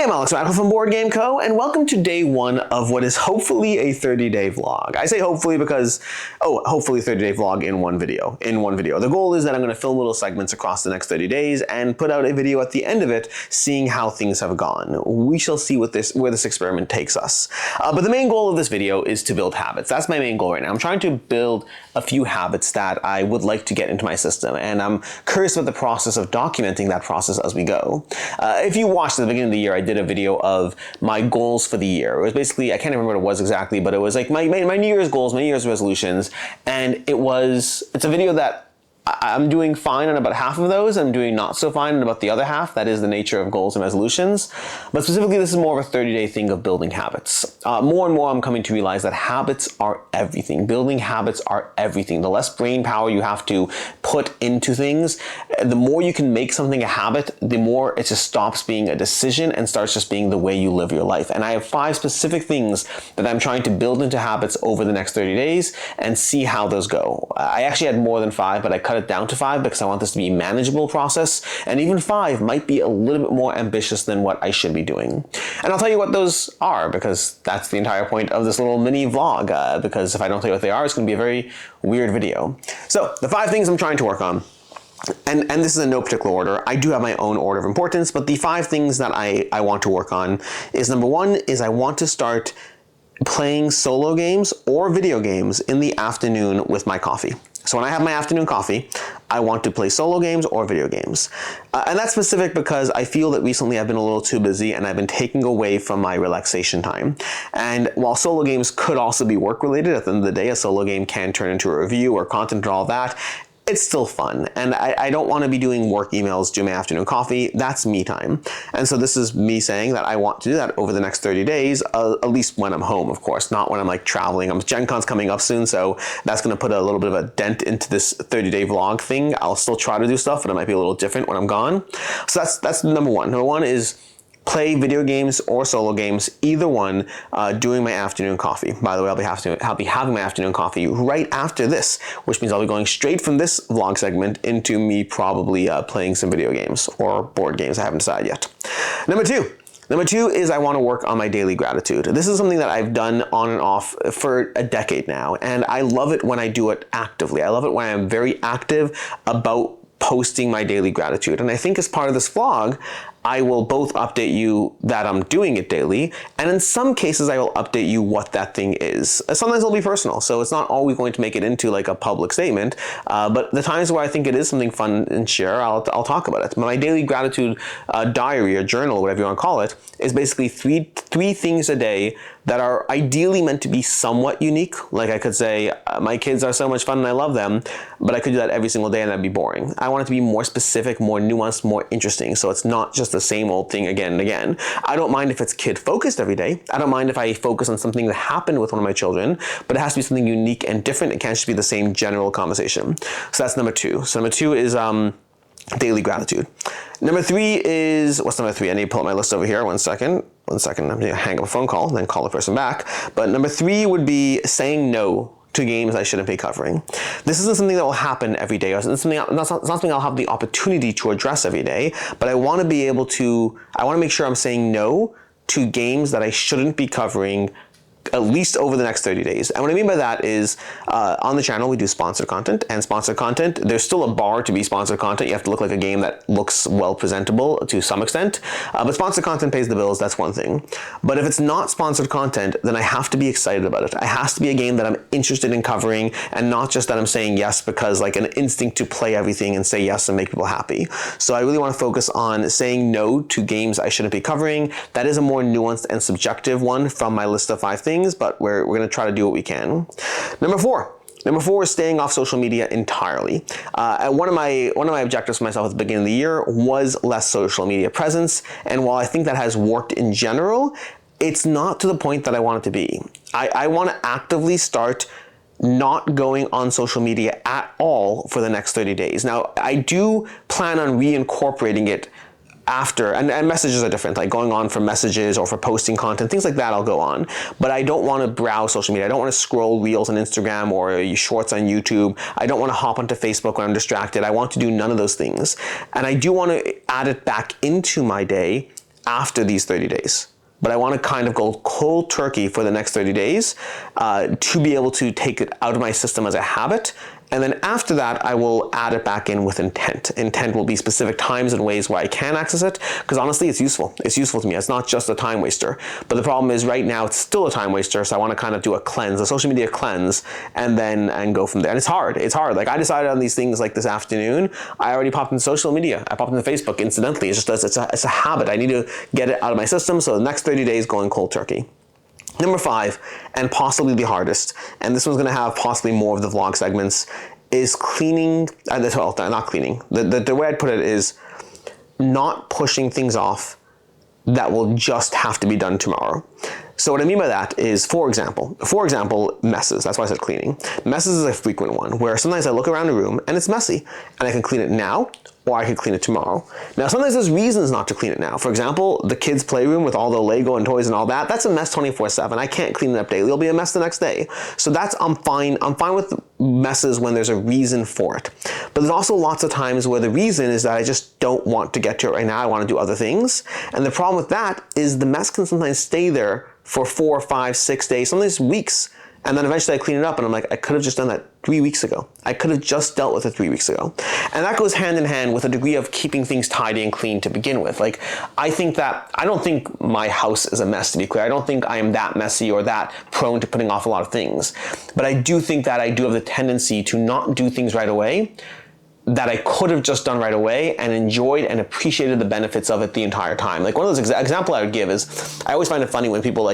Hey, I'm Alex Radical from Board Game Co. and welcome to day one of what is hopefully a 30-day vlog. I say hopefully because, hopefully 30-day vlog in one video. The goal is that I'm going to film little segments across the next 30 days and put out a video at the end of it, seeing how things have gone. We shall see where this experiment takes us. But the main goal of this video is to build habits. That's my main goal right now. I'm trying to build a few habits that I would like to get into my system, and I'm curious about the process of documenting that process as we go. If you watched at the beginning of the year, I did a video of my goals for the year. It was basically, I can't remember what it was exactly, but it was like my New Year's goals, my New Year's resolutions, and it's a video that I'm doing fine on about half of those. I'm doing not so fine on about the other half. That is the nature of goals and resolutions. But specifically, this is more of a 30-day thing of building habits. More and more, I'm coming to realize that habits are everything. Building habits are everything. The less brain power you have to put into things, the more you can make something a habit, the more it just stops being a decision and starts just being the way you live your life. And I have 5 specific things that I'm trying to build into habits over the next 30 days and see how those go. I actually had more than 5, but I cut it down to 5 because I want this to be a manageable process, and even 5 might be a little bit more ambitious than what I should be doing. And I'll tell you what those are, because that's the entire point of this little mini vlog, because if I don't tell you what they are, it's going to be a very weird video. So the 5 things I'm trying to work on, and this is in no particular order. I do have my own order of importance, but the 5 things that I want to work on is, number 1 is I want to start playing solo games or video games in the afternoon with my coffee. So when I have my afternoon coffee, I want to play solo games or video games. And that's specific because I feel that recently I've been a little too busy and I've been taking away from my relaxation time. And while solo games could also be work related, at the end of the day, a solo game can turn into a review or content and all that. It's still fun, and I don't want to be doing work emails during my afternoon coffee. That's me time. And so this is me saying that I want to do that over the next 30 days, at least when I'm home, of course, not when I'm like traveling. Gen Con's coming up soon, so that's going to put a little bit of a dent into this 30-day vlog thing. I'll still try to do stuff, but it might be a little different when I'm gone. So that's number 1. Number 1 is play video games or solo games, either one, during my afternoon coffee. By the way, I'll be having my afternoon coffee right after this, which means I'll be going straight from this vlog segment into me probably playing some video games or board games. I haven't decided yet. Number 2 is I want to work on my daily gratitude. This is something that I've done on and off for a decade now, and I love it when I do it actively. I love it when I'm very active about posting my daily gratitude. And I think as part of this vlog, I will both update you that I'm doing it daily, and in some cases I will update you what that thing is. Sometimes it'll be personal, so it's not always going to make it into like a public statement, but the times where I think it is something fun and share, I'll talk about it. My daily gratitude diary or journal, whatever you want to call it, is basically three things a day that are ideally meant to be somewhat unique. Like I could say, my kids are so much fun and I love them, but I could do that every single day and that'd be boring. I want it to be more specific, more nuanced, more interesting, so it's not just the same old thing again and again. I don't mind if it's kid focused every day. I don't mind if I focus on something that happened with one of my children, but it has to be something unique and different. It can't just be the same general conversation. So that's number 2. So number 2 is daily gratitude. Number 3 is, what's number 3? I need to pull up my list over here. One second. I'm going to hang up a phone call and then call the person back. But number 3 would be saying no to games I shouldn't be covering. This isn't something that will happen every day. It's not something I'll have the opportunity to address every day, but I want to make sure I'm saying no to games that I shouldn't be covering at least over the next 30 days. And what I mean by that is, on the channel, we do sponsored content, and sponsored content, there's still a bar to be sponsored content. You have to look like a game that looks well presentable to some extent, but sponsored content pays the bills. That's one thing. But if it's not sponsored content, then I have to be excited about it. It has to be a game that I'm interested in covering, and not just that I'm saying yes because like an instinct to play everything and say yes and make people happy. So I really want to focus on saying no to games I shouldn't be covering. That is a more nuanced and subjective one from my list of 5 things, but we're going to try to do what we can. Number 4 is staying off social media entirely. And one of my objectives for myself at the beginning of the year was less social media presence. And while I think that has worked in general, it's not to the point that I want it to be. I want to actively start not going on social media at all for the next 30 days. Now, I do plan on reincorporating it after, and messages are different, like going on for messages or for posting content, things like that I'll go on. But I don't want to browse social media. I don't want to scroll reels on Instagram or shorts on YouTube. I don't want to hop onto Facebook when I'm distracted. I want to do none of those things. And I do want to add it back into my day after these 30 days. But I want to kind of go cold turkey for the next 30 days to be able to take it out of my system as a habit. And then after that, I will add it back in with intent. Intent will be specific times and ways where I can access it, because honestly, it's useful. It's useful to me. It's not just a time waster. But the problem is right now, it's still a time waster, so I want to kind of do a cleanse, a social media cleanse, and go from there. And it's hard. It's hard. Like, I decided on these things like this afternoon. I already popped into social media. I popped into Facebook incidentally. It's just, it's a habit. I need to get it out of my system, so the next 30 days going cold turkey. Number 5, and possibly the hardest, and this one's going to have possibly more of the vlog segments, is cleaning, well, not cleaning. The way I'd put it is not pushing things off that will just have to be done tomorrow. So what I mean by that is, for example, messes. That's why I said cleaning. Messes is a frequent one, where sometimes I look around a room and it's messy, and I can clean it now, or I could clean it tomorrow. Now, sometimes there's reasons not to clean it now. For example, the kids' playroom with all the Lego and toys and all that, that's a mess 24/7. I can't clean it up daily. It'll be a mess the next day. So I'm fine with messes when there's a reason for it. But there's also lots of times where the reason is that I just don't want to get to it right now. I want to do other things. And the problem with that is the mess can sometimes stay there for 4, 5, 6 days, sometimes weeks. And then eventually I clean it up and I'm like, I could have just done that 3 weeks ago. I could have just dealt with it 3 weeks ago. And that goes hand in hand with a degree of keeping things tidy and clean to begin with. Like, I don't think my house is a mess, to be clear. I don't think I am that messy or that prone to putting off a lot of things. But I do think that I do have the tendency to not do things right away that I could have just done right away and enjoyed and appreciated the benefits of it the entire time. Like, one of those example I would give is, I always find it funny when people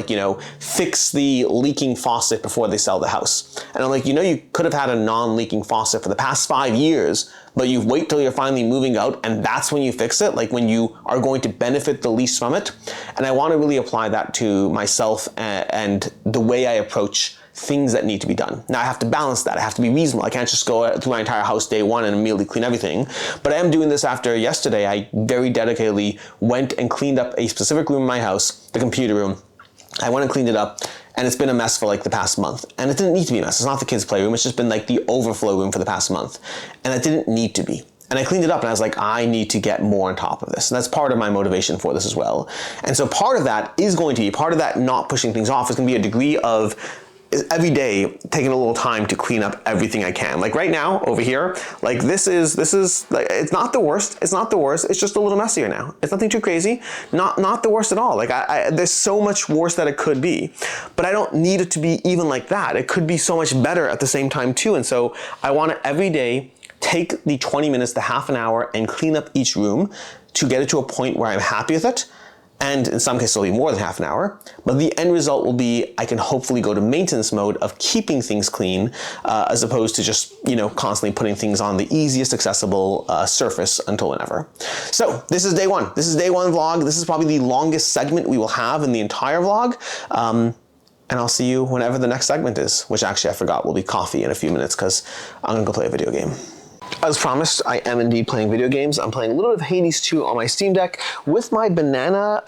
fix the leaking faucet before they sell the house. And I'm like, you could have had a non-leaking faucet for the past 5 years, but you wait till you're finally moving out and that's when you fix it, like when you are going to benefit the least from it. And I want to really apply that to myself and the way I approach things that need to be done. Now I have to balance that. I have to be reasonable. I can't just go through my entire house day one and immediately clean everything. But I am doing this after yesterday. I very dedicatedly went and cleaned up a specific room in my house, the computer room. I went and cleaned it up, and it's been a mess for like the past month. And it didn't need to be a mess. It's not the kids' playroom. It's just been like the overflow room for the past month. And it didn't need to be. And I cleaned it up and I was like, I need to get more on top of this. And that's part of my motivation for this as well. And so part of that not pushing things off is going to be a degree of every day taking a little time to clean up everything I can. Like right now over here, like this is like, it's not the worst. It's not the worst. It's just a little messier now. It's nothing too crazy. Not the worst at all. Like there's so much worse that it could be, but I don't need it to be even like that. It could be so much better at the same time too. And so I want to every day take the 20 minutes to half an hour and clean up each room to get it to a point where I'm happy with it. And in some cases, it'll be more than half an hour. But the end result will be I can hopefully go to maintenance mode of keeping things clean as opposed to just, constantly putting things on the easiest accessible surface until whenever. So this is day one. This is day one vlog. This is probably the longest segment we will have in the entire vlog. And I'll see you whenever the next segment is, which actually I forgot will be coffee in a few minutes because I'm going to go play a video game. As promised, I am indeed playing video games. I'm playing a little bit of Hades 2 on my Steam Deck with my banana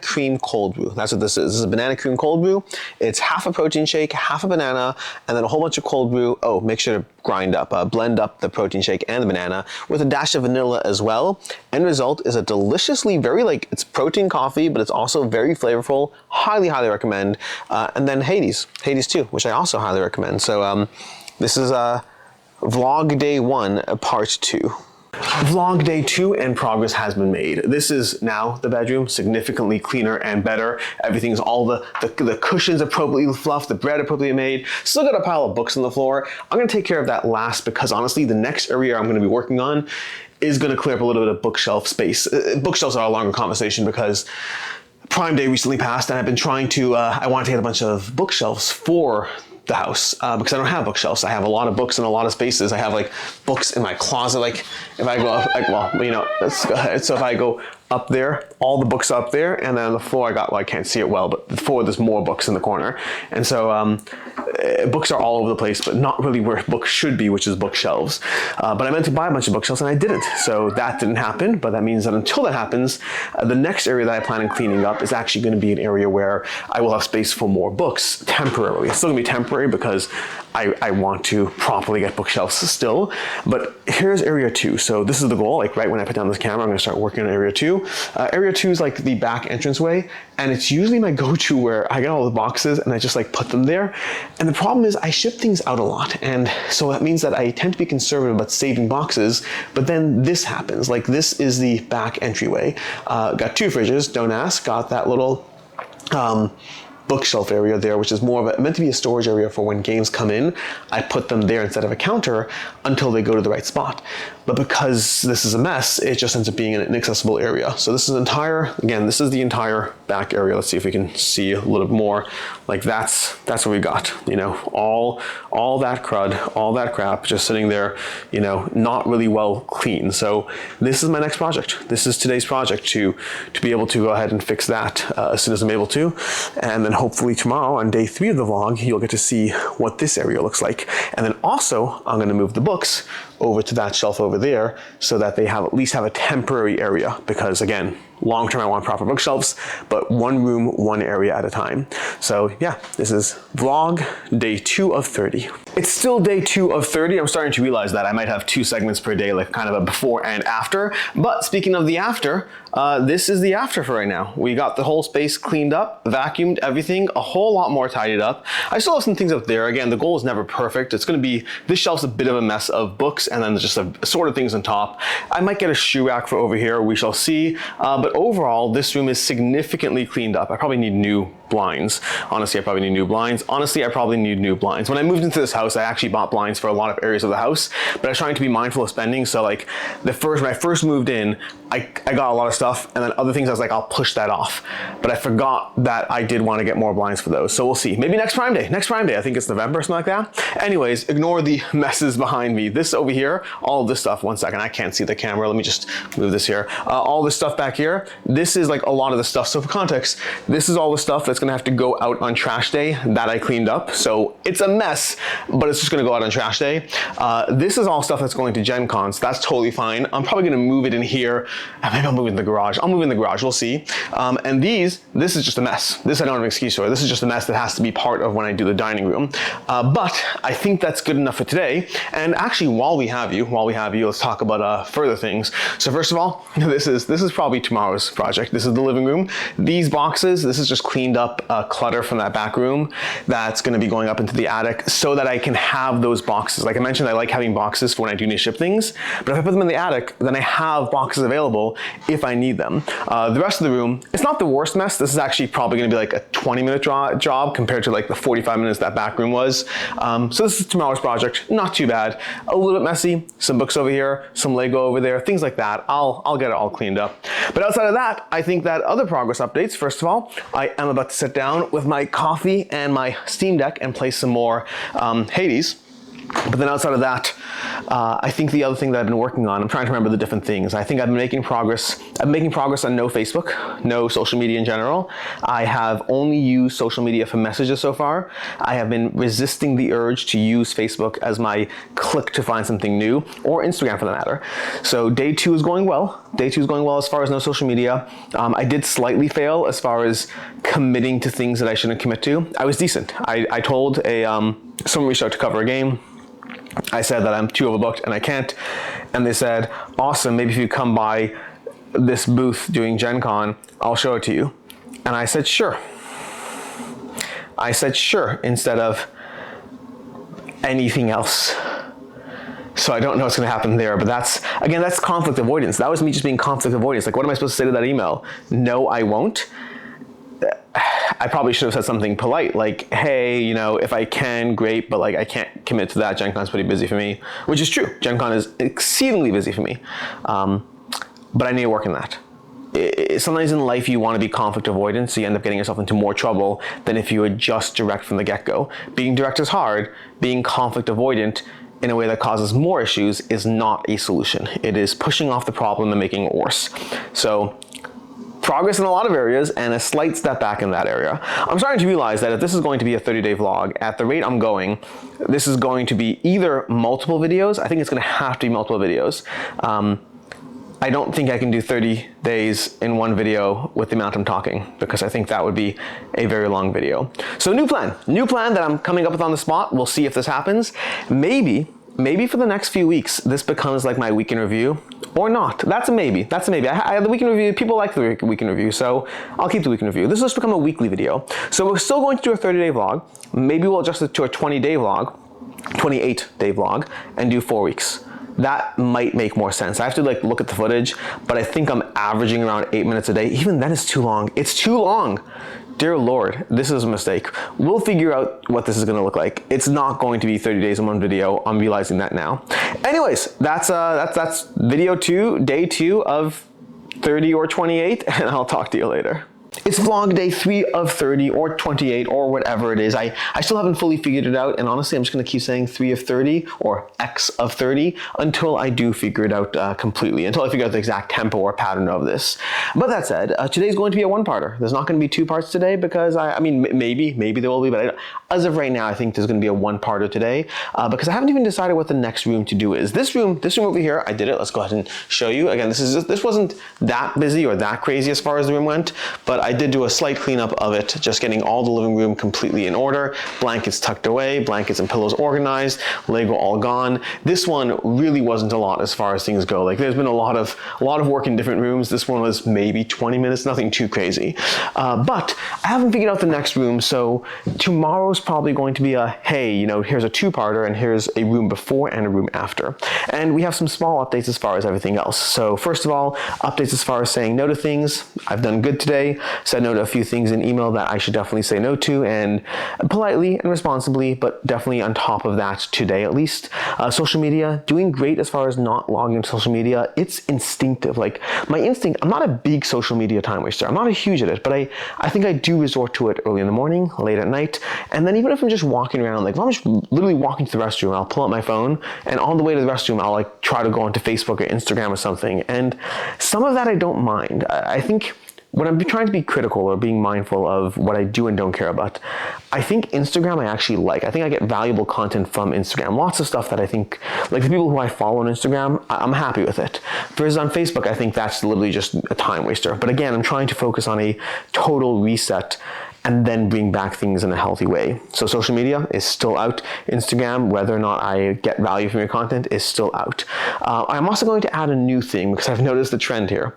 cream cold brew. That's what this is. This is a banana cream cold brew. It's half a protein shake, half a banana, and then a whole bunch of cold brew. Oh, make sure to blend up the protein shake and the banana with a dash of vanilla as well. End result is a deliciously it's protein coffee, but it's also very flavorful. Highly, highly recommend. And then Hades 2, which I also highly recommend. So this is Vlog Day 1, Part 2. Vlog Day 2 and progress has been made. This is now the bedroom, significantly cleaner and better. Everything's all the cushions appropriately fluffed, the bread appropriately made. Still got a pile of books on the floor. I'm gonna take care of that last because honestly, the next area I'm gonna be working on is gonna clear up a little bit of bookshelf space. Bookshelves are a longer conversation because Prime Day recently passed and I've been trying to, I want to get a bunch of bookshelves for the house because I don't have bookshelves. I have a lot of books in a lot of spaces. I have books in my closet. If I go up, so if I go up there, all the books up there, and then on the floor I can't see it well, but the floor there's more books in the corner. And so books are all over the place, but not really where books should be, which is bookshelves. But I meant to buy a bunch of bookshelves and I didn't. So that didn't happen, but that means that until that happens, the next area that I plan on cleaning up is actually going to be an area where I will have space for more books temporarily. It's still going to be temporary because I want to properly get bookshelves still. But here's area 2. So this is the goal. Like right when I put down this camera, I'm gonna start working on area 2. Area 2 is like the back entranceway, and it's usually my go-to where I get all the boxes and I just like put them there. And the problem is I ship things out a lot. And so that means that I tend to be conservative about saving boxes, but then this happens. Like this is the back entryway. Got 2 fridges, don't ask. Got that little bookshelf area there, which is more of meant to be a storage area for when games come in. I put them there instead of a counter until they go to the right spot. But because this is a mess, it just ends up being an inaccessible area. So this is this is the entire back area. Let's see if we can see a little bit more. Like that's what we got, you know, all that crud, all that crap just sitting there, you know, not really well clean. So this is my next project. This is today's project to be able to go ahead and fix that as soon as I'm able to. And then hopefully tomorrow on day 3 of the vlog, you'll get to see what this area looks like. And then also I'm gonna move the books over to that shelf over there so that they at least have a temporary area, because again, long term I want proper bookshelves, but one room, one area at a time. So yeah, this is vlog day 2 of 30. It's still day 2 of 30. I'm starting to realize that I might have 2 segments per day, like kind of a before and after. But speaking of the after, this is the after for right now. We got the whole space cleaned up, vacuumed everything, a whole lot more tidied up. I still have some things up there. Again, the goal is never perfect. It's gonna be, this shelf's a bit of a mess of books and then just a sort of things on top. I might get a shoe rack for over here, we shall see. But overall, this room is significantly cleaned up. I probably need new blinds. Honestly, I probably need new blinds. Honestly, I probably need new blinds. When I moved into this house, I actually bought blinds for a lot of areas of the house, but I was trying to be mindful of spending. So like when I first moved in, I got a lot of stuff, and then other things I was like, I'll push that off. But I forgot that I did want to get more blinds for those. So we'll see. Maybe next Prime Day. Next Prime Day, I think it's November or something like that. Anyways, ignore the messes behind me. This over here, all of this stuff, one second, I can't see the camera. Let me just move this here. All this stuff back here, this is like a lot of the stuff. So for context, this is all the stuff that's gonna have to go out on trash day that I cleaned up. So it's a mess, but it's just gonna go out on trash day. This is all stuff that's going to Gen Con, so that's totally fine. I'm probably gonna move it in here. Maybe I'll move it in the garage. I'll move it in the garage, we'll see. And this is just a mess. This I don't have an excuse for. This is just a mess that has to be part of when I do the dining room. But I think that's good enough for today. And actually, while we have you, let's talk about further things. So first of all, this is probably tomorrow's project. This is the living room. These boxes, this is just cleaned up clutter from that back room that's gonna be going up into the attic so that I can have those boxes. Like I mentioned, I like having boxes for when I do need to ship things, but if I put them in the attic, then I have boxes available if I need them. The rest of the room, it's not the worst mess. This is actually probably gonna be like a 20-minute job compared to like the 45 minutes that back room was. So this is tomorrow's project, not too bad. A little bit messy, some books over here, some Lego over there, things like that. I'll get it all cleaned up. But outside of that, I think that other progress updates, first of all, I am about to sit down with my coffee and my Steam Deck and play some more Hades. But then outside of that, I think the other thing that I've been working on, I'm trying to remember the different things. I think I've been making progress. I'm making progress on no Facebook, no social media in general. I have only used social media for messages so far. I have been resisting the urge to use Facebook as my click to find something new, or Instagram for that matter. So day 2 is going well. Day 2 is going well as far as no social media. I did slightly fail as far as committing to things that I shouldn't commit to. I was decent. I told someone reached out to cover a game. I said that I'm too overbooked and I can't. And they said, awesome, maybe if you come by this booth doing Gen Con, I'll show it to you. And I said, sure. I said, sure, instead of anything else. So I don't know what's gonna happen there, but that's conflict avoidance. That was me just being conflict avoidance. Like, what am I supposed to say to that email? No, I won't. I probably should have said something polite, like, hey, you know, if I can, great, but like I can't commit to that. Gen Con's pretty busy for me, which is true. Gen Con is exceedingly busy for me, but I need to work on that. Sometimes in life you want to be conflict avoidant, so you end up getting yourself into more trouble than if you were just direct from the get-go. Being direct is hard. Being conflict avoidant in a way that causes more issues is not a solution. It is pushing off the problem and making it worse. So progress in a lot of areas and a slight step back in that area. I'm starting to realize that if this is going to be a 30-day vlog, at the rate I'm going, this is going to be either multiple videos. I think it's going to have to be multiple videos. I don't think I can do 30 days in one video with the amount I'm talking, because I think that would be a very long video. So new plan that I'm coming up with on the spot. We'll see if this happens. Maybe for the next few weeks, this becomes like my week in review, or not. That's a maybe. I have the week in review. People like the week in review, so I'll keep the week in review. This will just become a weekly video. So we're still going to do a 30-day vlog. Maybe we'll adjust it to a 20-day vlog, 28-day vlog, and do 4 weeks. That might make more sense. I have to like look at the footage, but I think I'm averaging around 8 minutes a day. Even then it's too long. It's too long. Dear Lord, this is a mistake. We'll figure out what this is gonna look like. It's not going to be 30 days in one video. I'm realizing that now. Anyways, that's video 2, day 2 of 30 or 28, and I'll talk to you later. It's vlog day 3 of 30 or 28 or whatever it is. I still haven't fully figured it out, and honestly I'm just going to keep saying 3 of 30 or X of 30 until I do figure it out completely, until I figure out the exact tempo or pattern of this. But that said, today's going to be a one-parter. There's not going to be 2 parts today, because I mean maybe there will be, but as of right now I think there's going to be a one-parter today, because I haven't even decided what the next room to do is. This room over here, I did it. Let's go ahead and show you. Again, this wasn't that busy or that crazy as far as the room went, but I did do a slight cleanup of it, just getting all the living room completely in order, blankets tucked away, blankets and pillows organized, Lego all gone. This one really wasn't a lot as far as things go. Like there's been a lot of work in different rooms. This one was maybe 20 minutes, nothing too crazy. But I haven't figured out the next room, so tomorrow's probably going to be a, hey, you know, here's a 2-parter and here's a room before and a room after. And we have some small updates as far as everything else. So first of all, updates as far as saying no to things. I've done good today. Said no to a few things in email that I should definitely say no to, and politely and responsibly, but definitely on top of that today at least. Social media, doing great as far as not logging into social media. It's instinctive. Like my instinct, I'm not a big social media time waster. I'm not a huge at it, but I think I do resort to it early in the morning, late at night, and then even if I'm just walking around, like if I'm just literally walking to the restroom, I'll pull out my phone, and on the way to the restroom, I'll like try to go onto Facebook or Instagram or something. And some of that I don't mind. I think when I'm trying to be critical or being mindful of what I do and don't care about, I think Instagram I actually like. I think I get valuable content from Instagram. Lots of stuff that I think, like the people who I follow on Instagram, I'm happy with it. Versus on Facebook, I think that's literally just a time waster. But again, I'm trying to focus on a total reset and then bring back things in a healthy way. So social media is still out. Instagram, whether or not I get value from your content, is still out. I'm also going to add a new thing because I've noticed the trend here.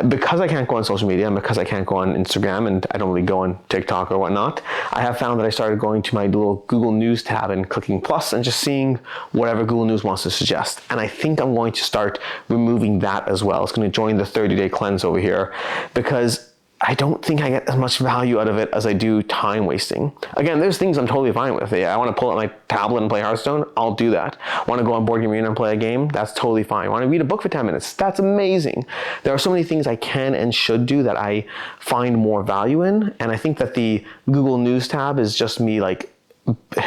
Because I can't go on social media and because I can't go on Instagram and I don't really go on TikTok or whatnot, I have found that I started going to my little Google News tab and clicking plus and just seeing whatever Google News wants to suggest. And I think I'm going to start removing that as well. It's going to join the 30-day cleanse over here, because I don't think I get as much value out of it as I do time wasting. Again, there's things I'm totally fine with. I want to pull out my tablet and play Hearthstone, I'll do that. Want to go on Board Game Arena and play a game? That's totally fine. Want to read a book for 10 minutes? That's amazing. There are so many things I can and should do that I find more value in, and I think that the Google News tab is just me like,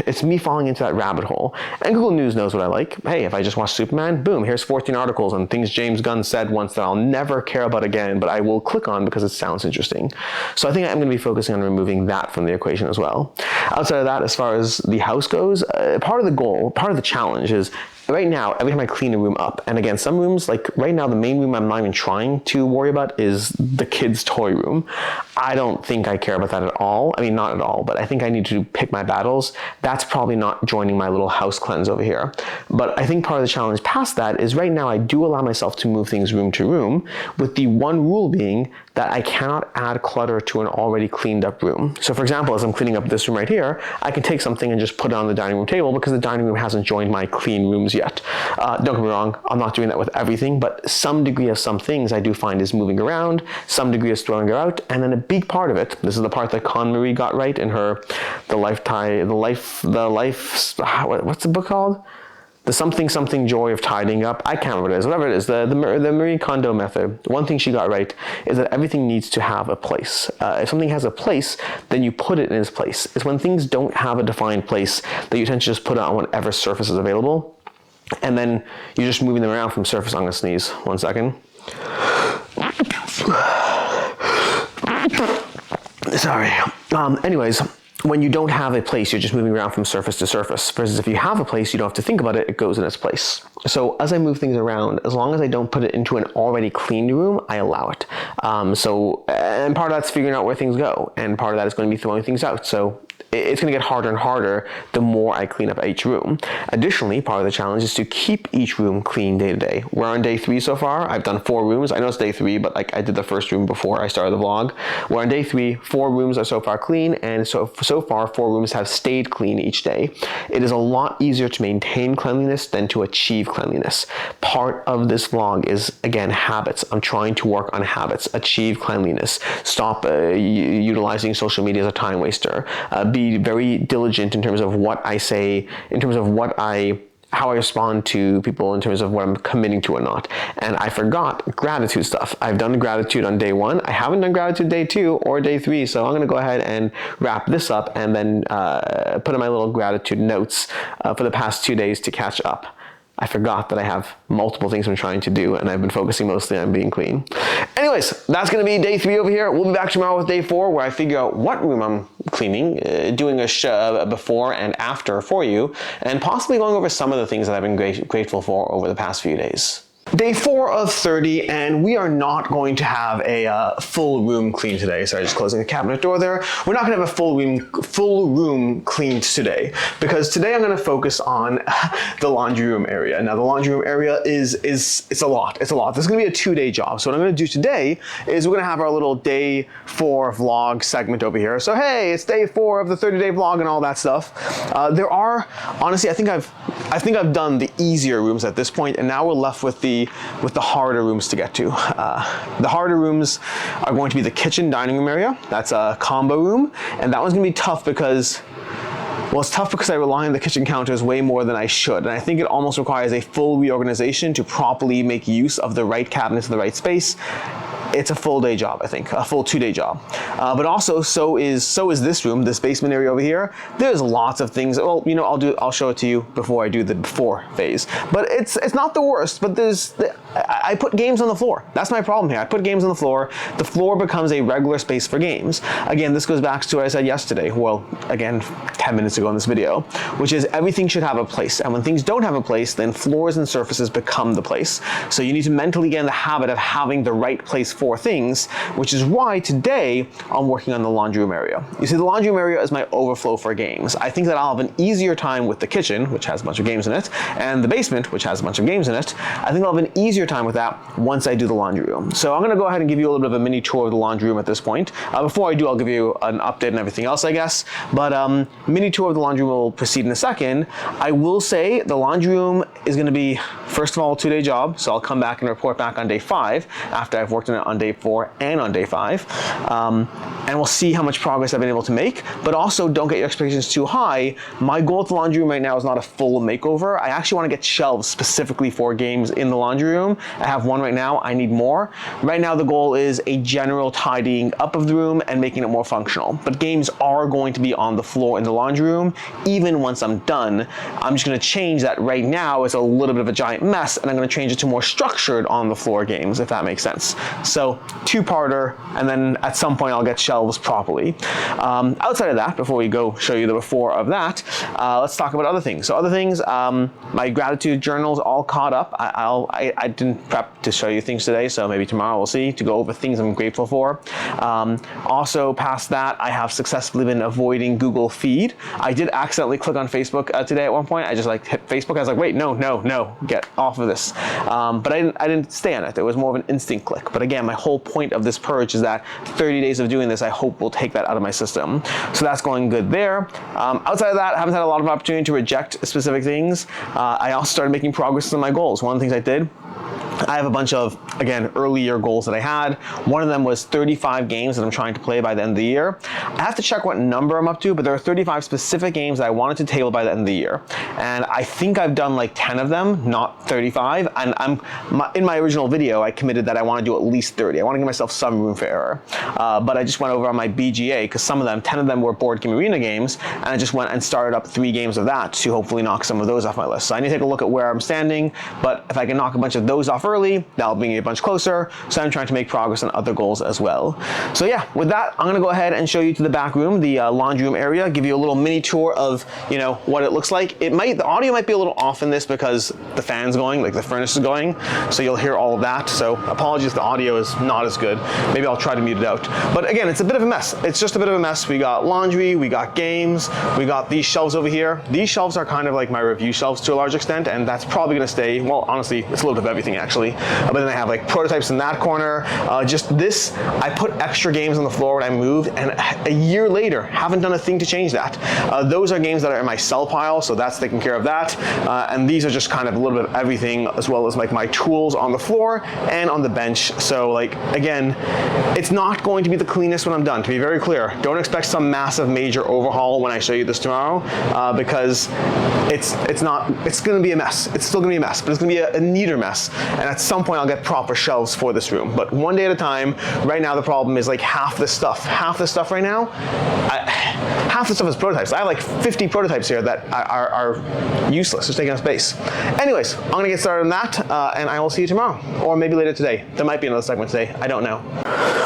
it's me falling into that rabbit hole. And Google News knows what I like. Hey, if I just watch Superman, boom, here's 14 articles on things James Gunn said once that I'll never care about again, but I will click on because it sounds interesting. So I think I'm going to be focusing on removing that from the equation as well. Outside of that, as far as the house goes, part of the goal, part of the challenge is, right now, every time I clean a room up, and again, some rooms, like right now, the main room I'm not even trying to worry about is the kids' toy room. I don't think I care about that at all. I mean, not at all, but I think I need to pick my battles. That's probably not joining my little house cleanse over here. But I think part of the challenge past that is right now I do allow myself to move things room to room, with the one rule being that I cannot add clutter to an already cleaned up room. So for example, as I'm cleaning up this room right here, I can take something and just put it on the dining room table because the dining room hasn't joined my clean rooms yet. Don't get me wrong, I'm not doing that with everything, but some degree of some things I do find is moving around, some degree is throwing it out, and then a big part of it, this is the part that Con Marie got right in her, what's the book called? The something joy of tidying up. I can't remember what it is, whatever it is, the Marie Kondo method. One thing she got right is that everything needs to have a place. If something has a place, then you put it in its place. It's when things don't have a defined place that you tend to just put it on whatever surface is available. And then you're just moving them around from surface. I'm gonna sneeze. 1 second. Sorry. Anyways, when you don't have a place, you're just moving around from surface to surface. Versus if you have a place, you don't have to think about it, it goes in its place. So as I move things around, as long as I don't put it into an already cleaned room, I allow it. And part of that's figuring out where things go, and part of that is going to be throwing things out. So it's going to get harder and harder the more I clean up each room. Additionally, part of the challenge is to keep each room clean day to day. We're on day 3 so far. I've done 4 rooms. I know it's day 3, but like I did the first room before I started the vlog. We're on day 3. 4 rooms are so far clean, and so far 4 rooms have stayed clean each day. It is a lot easier to maintain cleanliness than to achieve cleanliness. Part of this vlog is, again, habits. I'm trying to work on habits, achieve cleanliness, stop utilizing social media as a time waster, be very diligent in terms of what I say, in terms of how I respond to people, in terms of what I'm committing to or not. And I forgot gratitude stuff. I've done gratitude on day 1. I haven't done gratitude day 2 or day 3. So I'm going to go ahead and wrap this up and then put in my little gratitude notes for the past 2 days to catch up. I forgot that I have multiple things I'm trying to do, and I've been focusing mostly on being clean. Anyways, that's going to be day 3 over here. We'll be back tomorrow with day 4, where I figure out what room I'm cleaning, doing a before and after for you, and possibly going over some of the things that I've been grateful for over the past few days. Day 4 of 30, and we are not going to have a full room clean today. Sorry, just closing the cabinet door there. We're not going to have a full room cleaned today, because today I'm going to focus on the laundry room area. Now, the laundry room area it's a lot. It's a lot. This is going to be a 2-day job. So what I'm going to do today is we're going to have our little day 4 vlog segment over here. So hey, it's day 4 of the 30-day vlog and all that stuff. There are, honestly, I think I've done the easier rooms at this point, and now we're left with the harder rooms to get to. The harder rooms are going to be the kitchen dining room area. That's a combo room, and that one's gonna be tough because, well, it's tough because I rely on the kitchen counters way more than I should, and I think it almost requires a full reorganization to properly make use of the right cabinets in the right space. It's a full day job, I think, a full 2-day job. But also, so is this room, this basement area over here. There's lots of things. Well, you know, I'll show it to you before I do the before phase. But it's not the worst. But I put games on the floor. That's my problem here. I put games on the floor. The floor becomes a regular space for games. Again, this goes back to what I said yesterday. Well, again, 10 minutes ago in this video, which is everything should have a place. And when things don't have a place, then floors and surfaces become the place. So you need to mentally get in the habit of having the right place for things, which is why today I'm working on the laundry room area. You see, the laundry room area is my overflow for games. I think that I'll have an easier time with the kitchen, which has a bunch of games in it, and the basement, which has a bunch of games in it. I think I'll have an easier time with that once I do the laundry room. So I'm going to go ahead and give you a little bit of a mini tour of the laundry room at this point. Before I do, I'll give you an update and everything else, I guess. But mini tour of the laundry room will proceed in a second. I will say the laundry room is going to be, first of all, a 2-day job. So I'll come back and report back on day 5 after I've worked on it on day 4 and on day 5. And we'll see how much progress I've been able to make. But also, don't get your expectations too high. My goal at the laundry room right now is not a full makeover. I actually want to get shelves specifically for games in the laundry room. I have one right now. I need more. Right now, the goal is a general tidying up of the room and making it more functional. But games are going to be on the floor in the laundry room, even once I'm done. I'm just going to change that right now. It's a little bit of a giant mess, and I'm going to change it to more structured on the floor games, if that makes sense. So 2-parter, and then at some point I'll get shelves properly. Outside of that, before we go show you the before of that, let's talk about other things. So other things, my gratitude journal's all caught up. I didn't prep to show you things today, so maybe tomorrow we'll see, to go over things I'm grateful for. Also, past that, I have successfully been avoiding Google Feed. I did accidentally click on Facebook today at one point. I just hit Facebook. I was like, wait, no, get off of this. But I didn't stay on it. It was more of an instinct click. But again, my whole point of this purge is that 30 days of doing this, I hope will take that out of my system. So that's going good there. Outside of that, I haven't had a lot of opportunity to reject specific things. I also started making progress on my goals. One of the things I did, I have a bunch of, again, earlier goals that I had. One of them was 35 games that I'm trying to play by the end of the year. I have to check what number I'm up to, but there are 35 specific games that I wanted to table by the end of the year. And I think I've done like 10 of them, not 35. And in my original video, I committed that I want to do at least 30. I want to give myself some room for error. But I just went over on my BGA, because 10 of them were board game arena games, and I just went and started up 3 games of that to hopefully knock some of those off my list. So I need to take a look at where I'm standing, but if I can knock a bunch of those off early. That'll bring me a bunch closer. So I'm trying to make progress on other goals as well. So yeah, with that, I'm gonna go ahead and show you to the back room, the laundry room area, give you a little mini tour of, you know, what it looks like. The audio might be a little off in this because the fan's going, like the furnace is going, so you'll hear all of that. So apologies if the audio is not as good. Maybe I'll try to mute it out. But again, it's a bit of a mess. It's just a bit of a mess. We got laundry, we got games, we got these shelves over here. These shelves are kind of like my review shelves to a large extent, and that's probably gonna stay, well, honestly, it's a little bit of everything actually. But then I have like prototypes in that corner. Just this, I put extra games on the floor when I moved, and a year later, haven't done a thing to change that. Those are games that are in my sell pile, so that's taking care of that. And these are just kind of a little bit of everything, as well as like my tools on the floor and on the bench. So like, again, it's not going to be the cleanest when I'm done, to be very clear. Don't expect some massive major overhaul when I show you this tomorrow, because it's gonna be a mess. It's still gonna be a mess, but it's gonna be a neater mess. And at some point I'll get proper shelves for this room. But one day at a time. Right now the problem is like half the stuff right now, half the stuff is prototypes. I have like 50 prototypes here that are useless, just taking up space. Anyways, I'm gonna get started on that, and I will see you tomorrow, or maybe later today. There might be another segment today, I don't know.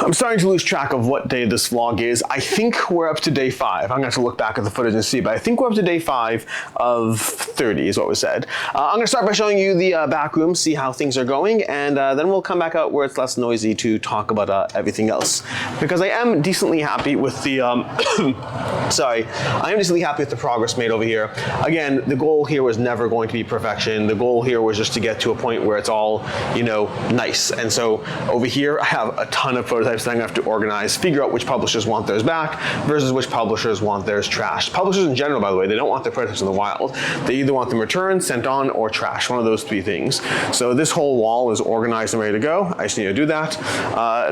I'm starting to lose track of what day this vlog is. I think we're up to day 5. I'm gonna have to look back at the footage and see, but I think we're up to day 5 of 30 is what was said. I'm gonna start by showing you the back room, see how things are going, and then we'll come back out where it's less noisy to talk about everything else. Because I am decently happy with the, I am decently happy with the progress made over here. Again, the goal here was never going to be perfection. The goal here was just to get to a point where it's all, you know, nice. And so over here, I have a ton of prototypes that I'm gonna have to organize, figure out which publishers want theirs back versus which publishers want theirs trashed. Publishers in general, by the way, they don't want their prototypes in the wild. They either want them returned, sent on, or trashed, one of those 3 things. So this whole wall is organized and ready to go. I just need to do that.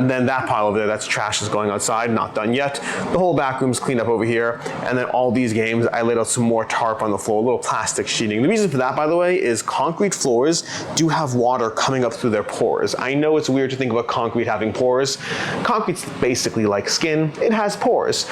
Then that pile over there, that's trash, is going outside, not done yet. The whole back room's cleaned up over here. And then all these games, I laid out some more tarp on the floor, a little plastic sheeting. The reason for that, by the way, is concrete floors do have water coming up through their pores. I know it's weird to think about concrete having pores. Concrete's basically like skin, it has pores.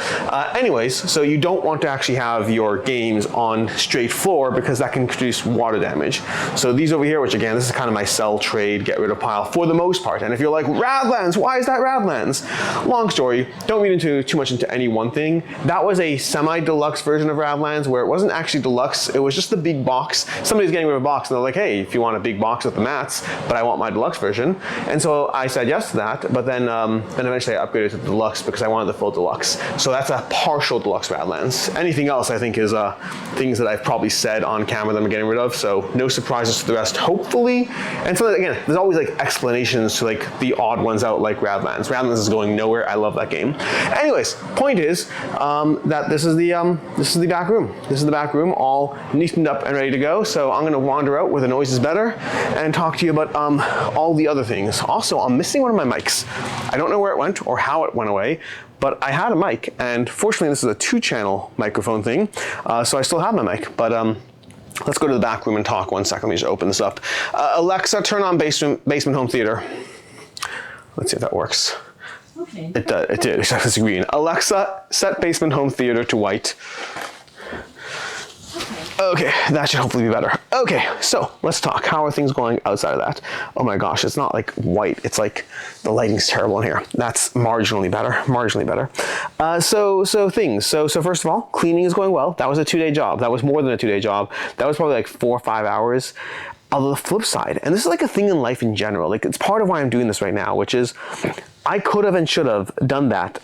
Anyways, so you don't want to actually have your games on straight floor because that can produce water damage. So these over here, which again, this is kind of my sell, trade, get rid of pile for the most part. And if you're like, Radlands, why is that Radlands? Long story, don't read too much into any one thing. That was a semi-deluxe version of Radlands where it wasn't actually deluxe, it was just the big box. Somebody's getting rid of a box and they're like, hey, if you want a big box with the mats, but I want my deluxe version. And so I said yes to that, but then eventually I upgraded to the deluxe because I wanted the full deluxe. So that's a partial deluxe Radlands. Anything else I think is things that I've probably said on camera that I'm getting rid of, so no surprises to the rest, hopefully. And so again, there's always like explanations to like the odd ones out like Radlands. Radlands is going nowhere, I love that game. Anyways, point is that this is the back room. This is the back room, all neatened up and ready to go. So I'm gonna wander out where the noise is better and talk to you about all the other things. Also, I'm missing one of my mics. I don't know where it went or how it went away, but I had a mic, and fortunately this is a 2-channel microphone thing, so I still have my mic, but let's go to the back room and talk. One second, let me just open this up. Alexa, turn on Basement Home Theater. Let's see if that works. Okay. It did, except it's green. Alexa, set Basement Home Theater to white. Okay, that should hopefully be better. Okay, so let's talk. How are things going outside of that? Oh my gosh, it's not like white. It's like the lighting's terrible in here. That's marginally better, So things. So first of all, cleaning is going well. That was a 2-day job. That was more than a 2-day job. That was probably like 4 or 5 hours. On the flip side, and this is like a thing in life in general, like it's part of why I'm doing this right now, which is I could have and should have done that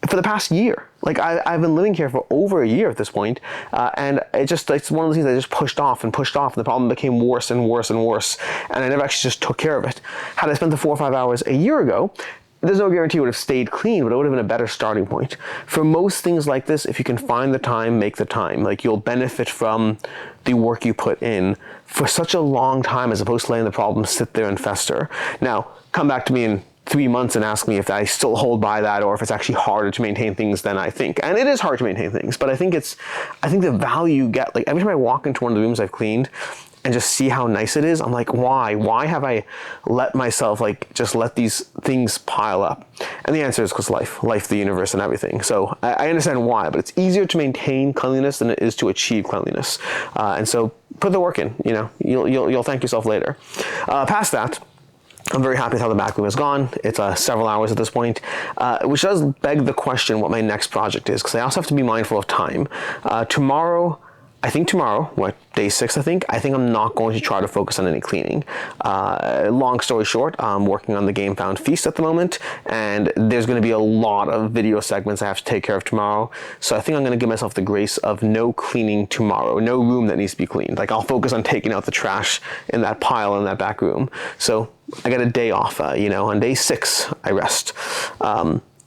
for the past year. Like I've been living here for over a year at this point, and it's one of those things I just pushed off, and the problem became worse and worse and worse, and I never actually just took care of it. Had I spent the 4 or 5 hours a year ago, there's no guarantee it would have stayed clean, but it would have been a better starting point. For most things like this, if you can find the time, make the time. Like you'll benefit from the work you put in for such a long time as opposed to letting the problem sit there and fester. Now, come back to me in 3 months and ask me if I still hold by that or if it's actually harder to maintain things than I think. And it is hard to maintain things, but I think the value you get, like every time I walk into one of the rooms I've cleaned, and just see how nice it is, I'm like, why? Why have I let myself just let these things pile up? And the answer is because life, the universe, and everything. So I understand why, but it's easier to maintain cleanliness than it is to achieve cleanliness. And so put the work in, you know, you'll thank yourself later. Past that, I'm very happy with how the back room has gone. It's several hours at this point, which does beg the question what my next project is, because I also have to be mindful of time. Tomorrow, what, day 6, I think I'm not going to try to focus on any cleaning. Long story short, I'm working on the Game Found Feast at the moment, and there's going to be a lot of video segments I have to take care of tomorrow. So I think I'm going to give myself the grace of no cleaning tomorrow, no room that needs to be cleaned. Like, I'll focus on taking out the trash in that pile in that back room. So I got a day off, on day 6, I rest.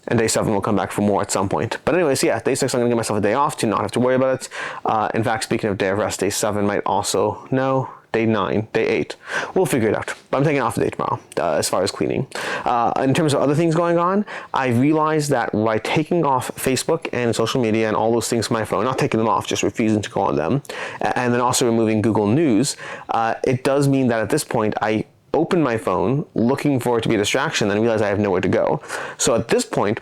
And day 7 will come back for more at some point. But anyways, yeah, day 6, I'm going to give myself a day off to not have to worry about it. In fact, speaking of day of rest, day 7 might also, no, day 9, day 8. We'll figure it out. But I'm taking off the day tomorrow as far as cleaning. In terms of other things going on, I realized that by taking off Facebook and social media and all those things from my phone, not taking them off, just refusing to go on them, and then also removing Google News, it does mean that at this point, I open my phone looking for it to be a distraction, then realize I have nowhere to go. So at this point,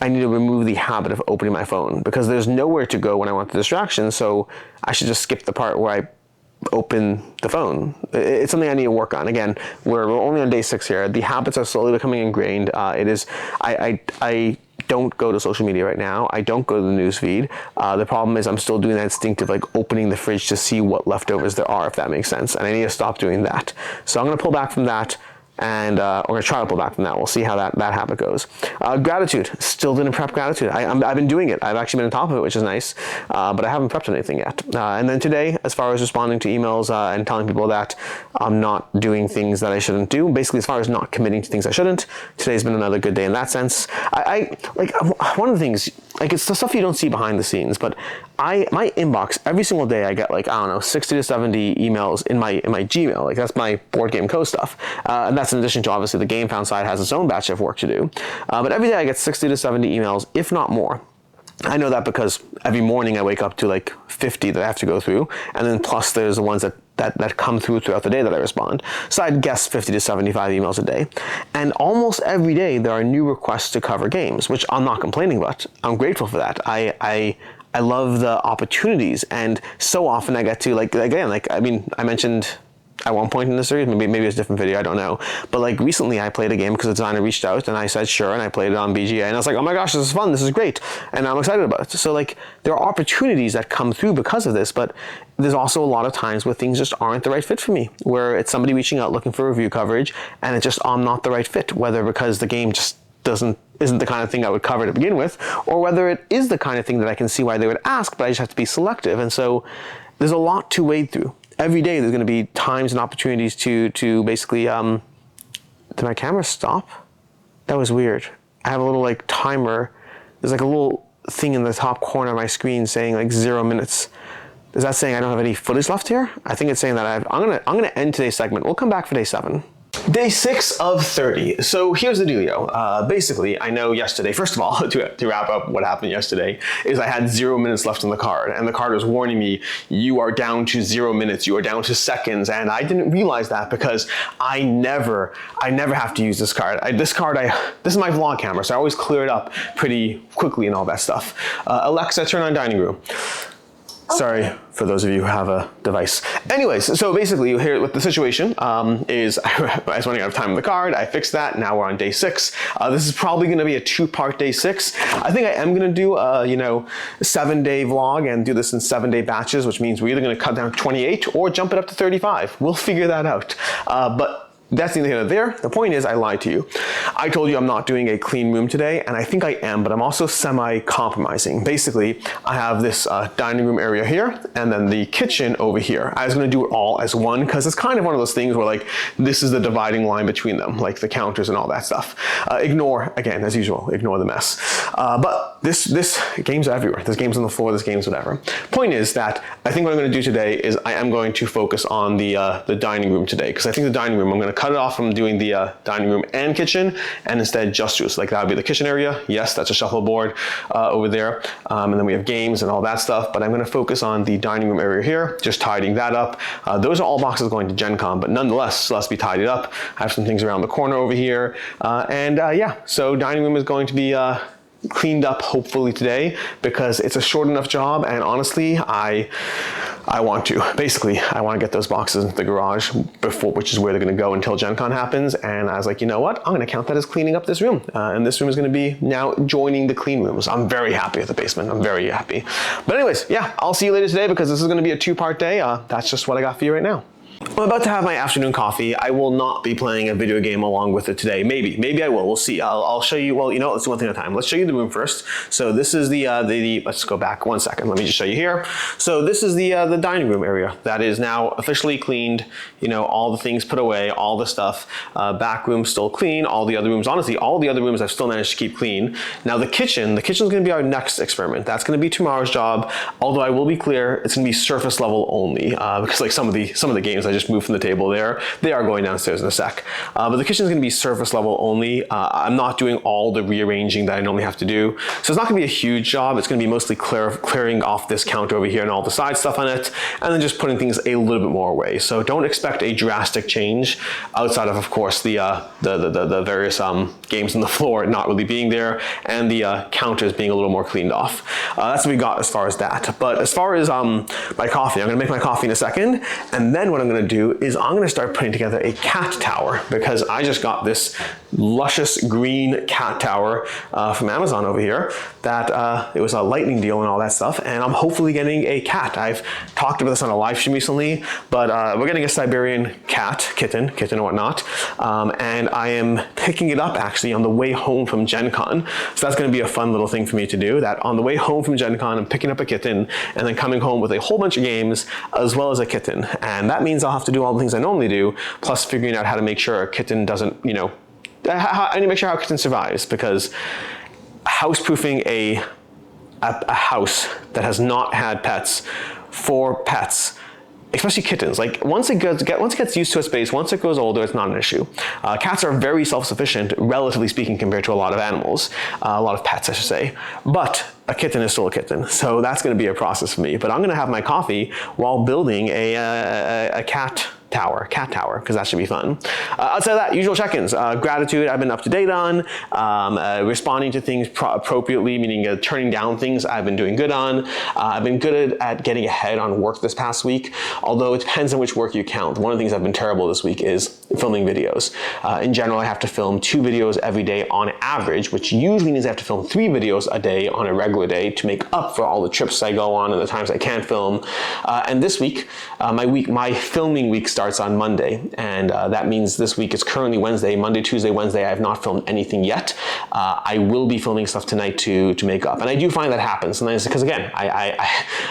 I need to remove the habit of opening my phone, because there's nowhere to go when I want the distraction, so I should just skip the part where I open the phone. It's something I need to work on. Again, we're only on day 6 here. The habits are slowly becoming ingrained. I don't go to social media right now. I don't go to the news feed. The problem is I'm still doing that instinctive, like opening the fridge to see what leftovers there are, if that makes sense. And I need to stop doing that. So I'm going to pull back from that, and we're going to try to pull back from that. We'll see how that habit goes. Gratitude. Still didn't prep gratitude. I've been doing it. I've actually been on top of it, which is nice, but I haven't prepped anything yet. And then today, as far as responding to emails and telling people that I'm not doing things that I shouldn't do, basically as far as not committing to things I shouldn't, today's been another good day in that sense. One of the things, like, it's the stuff you don't see behind the scenes, but my inbox, every single day I get, like, I don't know, 60 to 70 emails in my Gmail. Like, that's my Board Game Co stuff. And that's in addition to, obviously, the Game Found side has its own batch of work to do. But every day I get 60 to 70 emails, if not more. I know that because every morning I wake up to like 50 that I have to go through, and then plus there's the ones that come throughout the day that I respond. So I'd guess 50 to 75 emails a day. And almost every day there are new requests to cover games, which I'm not complaining about. I'm grateful for that. I love the opportunities, and so often I get to, I mentioned at one point in the series, maybe it's a different video, I don't know. But like recently I played a game because the designer reached out and I said sure, and I played it on BGA, and I was like, oh my gosh, this is fun, this is great, and I'm excited about it. So like, there are opportunities that come through because of this, but there's also a lot of times where things just aren't the right fit for me, where it's somebody reaching out looking for review coverage, and it's just, I'm not the right fit, whether because the game just isn't the kind of thing I would cover to begin with, or whether it is the kind of thing that I can see why they would ask, but I just have to be selective. And so there's a lot to wade through. Every day there's going to be times and opportunities to basically, did my camera stop? That was weird. I have a little like timer. There's like a little thing in the top corner of my screen saying like 0 minutes. Is that saying I don't have any footage left here? I think it's saying that I'm gonna end today's segment. We'll come back for day 7. Day 6 of 30. So here's the dealio. Basically, I know yesterday, first of all, to wrap up what happened yesterday, is I had 0 minutes left on the card, and the card was warning me, you are down to 0 minutes, you are down to seconds, and I didn't realize that because I never have to use this card. This is my vlog camera, so I always clear it up pretty quickly and all that stuff. Alexa, turn on dining room. Sorry for those of you who have a device. Anyways, so basically here with the situation is I was running out of time on the card. I fixed that. Now we're on day 6. This is probably going to be a 2-part day 6. I think I am going to do a 7-day vlog and do this in 7-day batches, which means we're either going to cut down to 28 or jump it up to 35. We'll figure that out. But that's neither here nor there. The point is, I lied to you. I told you I'm not doing a clean room today, and I think I am, but I'm also semi-compromising. Basically, I have this dining room area here, and then the kitchen over here. I was gonna do it all as one, because it's kind of one of those things where like, this is the dividing line between them, like the counters and all that stuff. Ignore, again, as usual, ignore the mess. But this games are everywhere. There's games on the floor, there's games whatever. Point is that I think what I'm gonna do today is I am going to focus on the dining room today, because I think the dining room, I'm gonna cut it off from doing the dining room and kitchen, and instead just do it. So like that would be the kitchen area. Yes, that's a shuffleboard over there. And then we have games and all that stuff, but I'm gonna focus on the dining room area here, just tidying that up. Those are all boxes going to Gen Con, but nonetheless, still has to be tidied up. I have some things around the corner over here. Yeah, so dining room is going to be cleaned up hopefully today, because it's a short enough job, and honestly I I want to get those boxes into the garage before, which is where they're going to go until Gen Con happens. And I was like, you know what? I'm going to count that as cleaning up this room. And this room is going to be now joining the clean rooms. I'm very happy with the basement. I'm very happy. But anyways, yeah, I'll see you later today because this is going to be a 2-part day. That's just what I got for you right now. I'm about to have my afternoon coffee. I will not be playing a video game along with it today. Maybe I will. We'll see. I'll show you. Well, you know, let's do one thing at a time. Let's show you the room first. So this is the let's go back 1 second. Let me just show you here. So this is the dining room area that is now officially cleaned. You know, all the things put away, all the stuff. Back room still clean. All the other rooms, honestly, all the other rooms I've still managed to keep clean. Now the kitchen's going to be our next experiment. That's going to be tomorrow's job. Although I will be clear, it's going to be surface level only because like some of the games I just moved from the table there, they are going downstairs in a sec. But the kitchen is going to be surface level only. I'm not doing all the rearranging that I normally have to do. So it's not going to be a huge job. It's going to be mostly clearing off this counter over here and all the side stuff on it, and then just putting things a little bit more away. So don't expect a drastic change outside of course, the various games on the floor not really being there and the counters being a little more cleaned off. That's what we got as far as that. But as far as my coffee, I'm going to make my coffee in a second, and then what I'm going to do is I'm going to start putting together a cat tower because I just got this luscious green cat tower from Amazon over here that it was a lightning deal and all that stuff, and I'm hopefully getting a cat. I've talked about this on a live stream recently, but we're getting a Siberian kitten and whatnot, and I am picking it up actually on the way home from Gen Con. So that's going to be a fun little thing for me to do, that on the way home from Gen Con I'm picking up a kitten and then coming home with a whole bunch of games as well as a kitten, and that means I'll have to do all the things I normally do, plus figuring out how to make sure a kitten doesn't, you know, I need to make sure how a kitten survives, because houseproofing a house that has not had pets for pets, especially kittens, like once it gets used to a space, once it grows older, it's not an issue. Cats are very self-sufficient, relatively speaking, compared to a lot of animals, a lot of pets, I should say. But a kitten is still a kitten, so that's going to be a process for me. But I'm going to have my coffee while building a cat tower, because that should be fun. Outside of that, usual check-ins. Gratitude, I've been up to date on. Responding to things appropriately, meaning turning down things I've been doing good on. I've been good at getting ahead on work this past week, although it depends on which work you count. One of the things I've been terrible this week is filming videos. In general, I have to film 2 videos every day on average, which usually means I have to film 3 videos a day on a regular day to make up for all the trips I go on and the times I can't film. And this week, my filming week starts on Monday, and that means this week is currently Wednesday. Monday, Tuesday, Wednesday, I have not filmed anything yet. I will be filming stuff tonight to make up, and I do find that happens sometimes because, again, I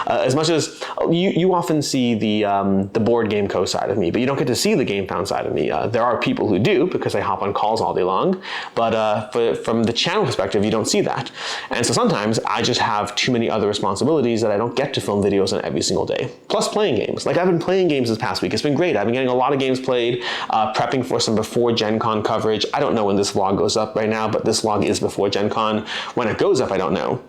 as much as you often see the board game co side of me, but you don't get to see the game found side of me. There are people who do because I hop on calls all day long, but from the channel perspective, you don't see that, and so sometimes I just have too many other responsibilities that I don't get to film videos on every single day. Plus playing games. Like I've been playing games this past week. It's been great. I've been getting a lot of games played, prepping for some before Gen Con coverage. I don't know when this vlog goes up right now, but this vlog is before Gen Con. When it goes up, I don't know.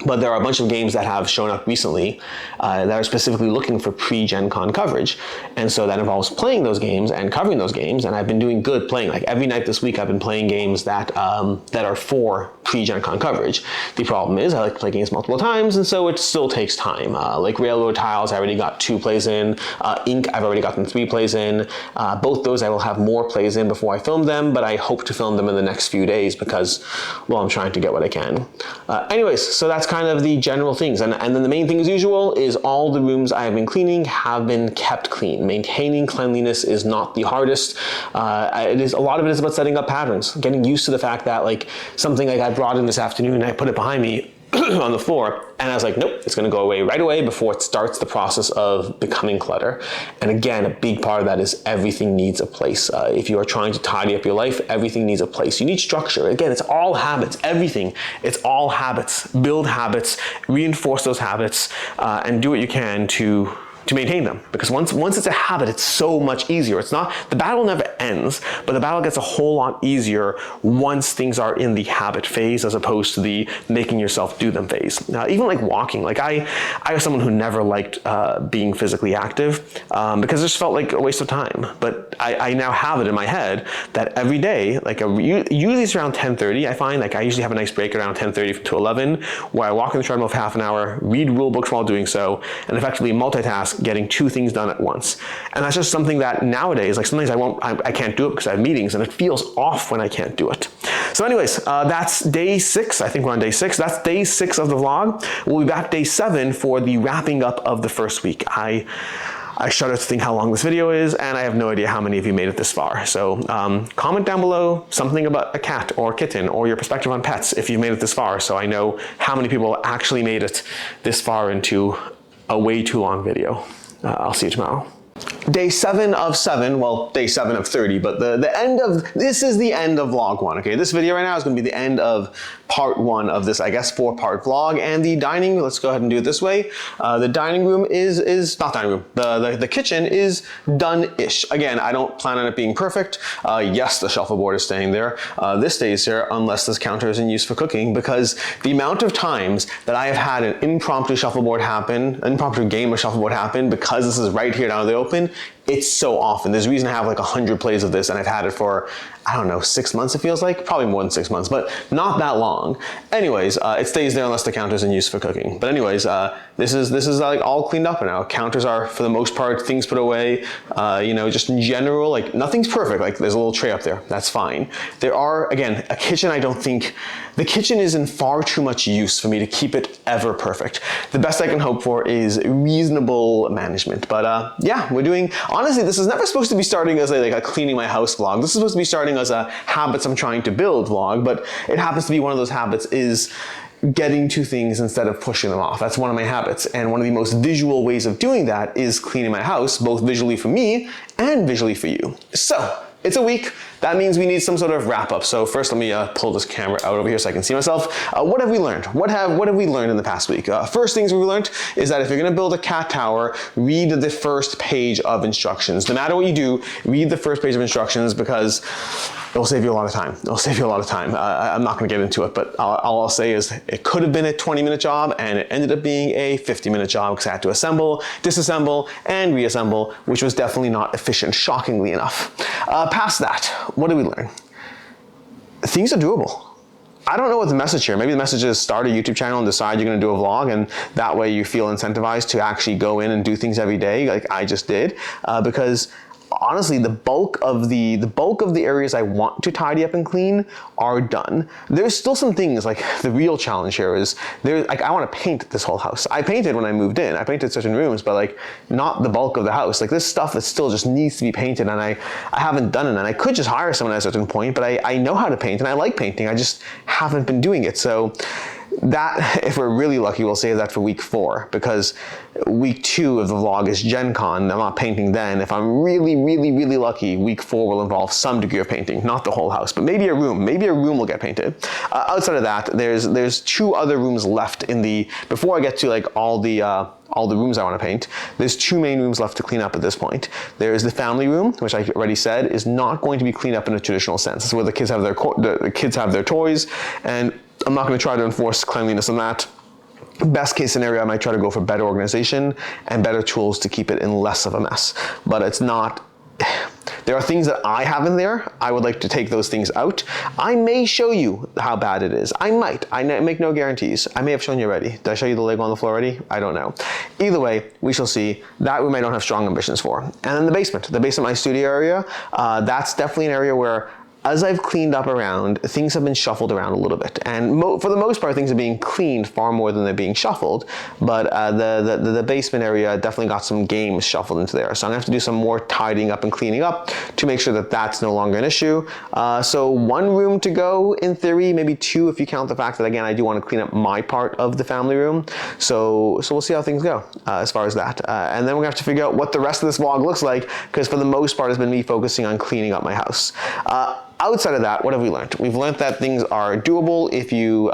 But there are a bunch of games that have shown up recently that are specifically looking for pre-Gen Con coverage. And so that involves playing those games and covering those games. And I've been doing good playing. Like every night this week, I've been playing games that are for pre-Gen Con coverage. The problem is I like to play games multiple times, and so it still takes time. Like Railroad Tiles, I already got 2 plays in. Ink, I've already gotten 3 plays in. Both those I will have more plays in before I film them, but I hope to film them in the next few days because, well, I'm trying to get what I can. Anyways, so that's kind of the general things. And then the main thing as usual is all the rooms I have been cleaning have been kept clean. Maintaining cleanliness is not the hardest. A lot of it is about setting up patterns, getting used to the fact that like something like I brought in this afternoon and I put it behind me on the floor, and I was like, nope, it's going to go away right away before it starts the process of becoming clutter. And again, a big part of that is everything needs a place. If you are trying to tidy up your life, everything needs a place. You need structure. Again, it's all habits, everything. It's all habits. Build habits, reinforce those habits, and do what you can to maintain them. Because once it's a habit, it's so much easier. It's not, the battle never ends, but the battle gets a whole lot easier once things are in the habit phase as opposed to the making yourself do them phase. Now, even like walking, like I was someone who never liked being physically active because it just felt like a waste of time. But I now have it in my head that every day, like usually it's around 10:30, I find, like I usually have a nice break around 10:30 to 11 where I walk in the treadmill for half an hour, read rule books while doing so, and effectively multitask task, getting 2 things done at once. And that's just something that nowadays, like sometimes I can't do it because I have meetings, and it feels off when I can't do it. So anyways, that's day 6. I think we're on day 6. That's day 6 of the vlog. We'll be back day 7 for the wrapping up of the first week. I shudder to think how long this video is, and I have no idea how many of you made it this far. So comment down below something about a cat or kitten or your perspective on pets if you've made it this far, so I know how many people actually made it this far into a way too long video. I'll see you tomorrow. Day 7 of 7, well, day 7 of 30, but this is the end of vlog 1, okay? This video right now is gonna be the end of part 1 of this, I guess, 4-part vlog, and the dining, let's go ahead and do it this way. The dining room is not dining room, the kitchen is done-ish. Again, I don't plan on it being perfect. Yes, the shuffleboard is staying there. This stays here unless this counter is in use for cooking, because the amount of times that I have had an impromptu game of shuffleboard happen because this is right here down in the open, it's so often. There's a reason I have like 100 plays of this, and I've had it for, I don't know, 6 months it feels like? Probably more than 6 months, but not that long. Anyways, it stays there unless the counter's in use for cooking. But anyways, this is like all cleaned up now. Counters are, for the most part, things put away. You know, just in general, like nothing's perfect. Like there's a little tray up there, that's fine. There are, again, a kitchen, I don't think, the kitchen is in far too much use for me to keep it ever perfect. The best I can hope for is reasonable management. But yeah, we're doing, honestly, this is never supposed to be starting as a cleaning my house vlog. This is supposed to be starting as a habits I'm trying to build vlog, but it happens to be one of those habits is getting to things instead of pushing them off. That's one of my habits, and one of the most visual ways of doing that is cleaning my house, both visually for me and visually for you. So, it's a week. That means we need some sort of wrap up. So first, let me pull this camera out over here so I can see myself. What have we learned? What have we learned in the past week? First things we learned is that if you're gonna build a cat tower, read the first page of instructions. No matter what you do, read the first page of instructions, because it'll save you a lot of time. It'll save you a lot of time. I'm not gonna get into it, but all I'll say is it could have been a 20-minute job, and it ended up being a 50-minute job because I had to assemble, disassemble, and reassemble, which was definitely not efficient, shockingly enough. Past that, what did we learn? Things are doable. I don't know what the message here. Maybe the message is start a YouTube channel and decide you're going to do a vlog, and that way you feel incentivized to actually go in and do things every day, like I just did, because honestly, the bulk of the areas I want to tidy up and clean are done. There's still some things, like the real challenge here is I want to paint this whole house. I painted when I moved in. I painted certain rooms, but like not the bulk of the house. Like this stuff that still just needs to be painted, and I haven't done it. And I could just hire someone at a certain point, but I know how to paint and I like painting. I just haven't been doing it. So that, if we're really lucky, we'll save that for week 4, because week 2 of the vlog is Gen Con. I'm not painting then. If I'm really, really, really lucky, week 4 will involve some degree of painting, not the whole house, but maybe a room. Maybe a room will get painted. Outside of that, there's 2 other rooms left before I get to like all the rooms I want to paint. There's 2 main rooms left to clean up at this point. There's the family room, which I already said is not going to be cleaned up in a traditional sense. It's where the kids have their toys, and I'm not going to try to enforce cleanliness on that. Best case scenario, I might try to go for better organization and better tools to keep it in less of a mess. But it's not, there are things that I have in there. I would like to take those things out. I may show you how bad it is. I might. I make no guarantees. I may have shown you already. Did I show you the Lego on the floor already? I don't know. Either way, we shall see. That room I don't have strong ambitions for. And then the basement, my studio area, that's definitely an area where, as I've cleaned up around, things have been shuffled around a little bit. And for the most part, things are being cleaned far more than they're being shuffled. But the basement area definitely got some games shuffled into there. So I'm gonna have to do some more tidying up and cleaning up to make sure that that's no longer an issue. So 1 room to go in theory, maybe 2 if you count the fact that, again, I do want to clean up my part of the family room. So we'll see how things go as far as that. And then we're gonna have to figure out what the rest of this vlog looks like, because for the most part, it's been me focusing on cleaning up my house. Outside of that, what have we learned? We've learned that things are doable if you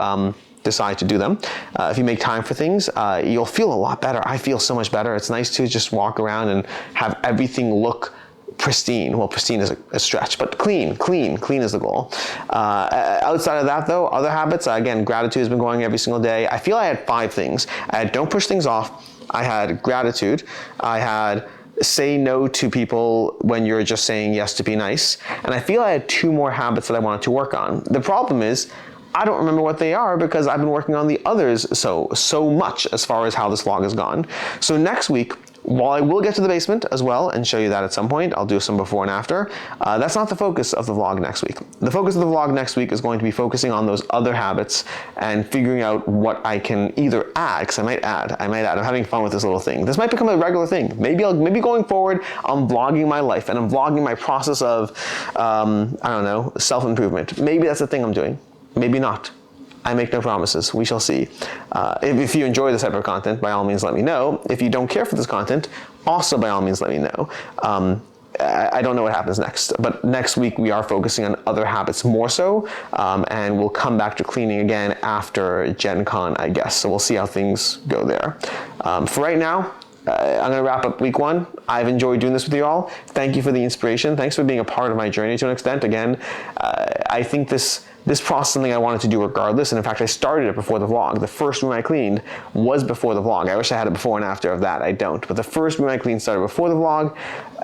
decide to do them. If you make time for things, you'll feel a lot better. I feel so much better. It's nice to just walk around and have everything look pristine. Well, pristine is a stretch, but clean is the goal. Outside of that though, other habits, again, gratitude has been going every single day. I feel I had 5 things. I had don't push things off. I had gratitude. I had say no to people when you're just saying yes to be nice. And I feel I had 2 more habits that I wanted to work on. The problem is, I don't remember what they are because I've been working on the others so much as far as how this vlog has gone. So next week, While I will get to the basement as well and show you that at some point, I'll do some before and after, that's not the focus of the vlog next week. The focus of the vlog next week is going to be focusing on those other habits and figuring out what I can either add, because I might add, I'm having fun with this little thing. This might become a regular thing. Maybe going forward, I'm vlogging my life and I'm vlogging my process of, I don't know, self-improvement. Maybe that's the thing I'm doing. Maybe not. I make no promises. We shall see. If you enjoy this type of content, by all means let me know. If you don't care for this content, also by all means let me know. I don't know what happens next, but next week we are focusing on other habits more so, and we'll come back to cleaning again after Gen Con, I guess. So we'll see how things go there. For right now, I'm going to wrap up week 1. I've enjoyed doing this with you all. Thank you for the inspiration. Thanks for being a part of my journey to an extent. Again, I think this process is something I wanted to do regardless, and in fact I started it before the vlog. The first room I cleaned was before the vlog. I wish I had a before and after of that. I don't, but the first room I cleaned started before the vlog.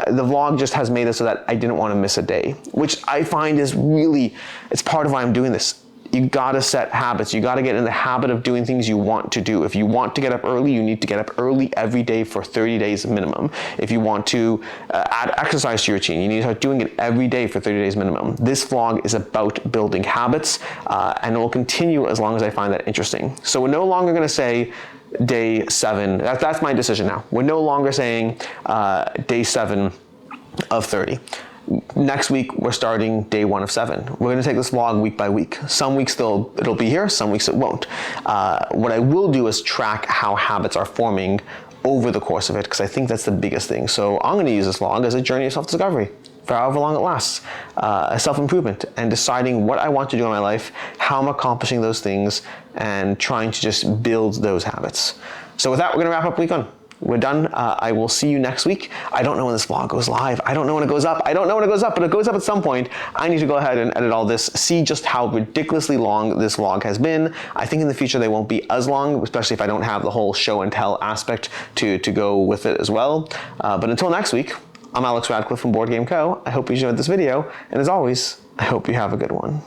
The vlog just has made it so that I didn't want to miss a day, which I find is really, it's part of why I'm doing this. You gotta set habits. You gotta get in the habit of doing things you want to do. If you want to get up early, you need to get up early every day for 30 days minimum. If you want to add exercise to your routine, you need to start doing it every day for 30 days minimum. This vlog is about building habits, and it will continue as long as I find that interesting. So we're no longer gonna say day 7. That's my decision now. We're no longer saying day 7 of 30. Next week, we're starting day 1 of 7. We're going to take this vlog week by week. Some weeks it'll be here, some weeks it won't. What I will do is track how habits are forming over the course of it, because I think that's the biggest thing. So I'm going to use this vlog as a journey of self-discovery for however long it lasts, self-improvement, and deciding what I want to do in my life, how I'm accomplishing those things, and trying to just build those habits. So with that, we're going to wrap up week 1. We're done. I will see you next week. I don't know when this vlog goes live. I don't know when it goes up. I don't know when it goes up, but it goes up at some point. I need to go ahead and edit all this, see just how ridiculously long this vlog has been. I think in the future they won't be as long, especially if I don't have the whole show and tell aspect to go with it as well. But until next week, I'm Alex Radcliffe from Board Game Co. I hope you enjoyed this video, and as always, I hope you have a good one.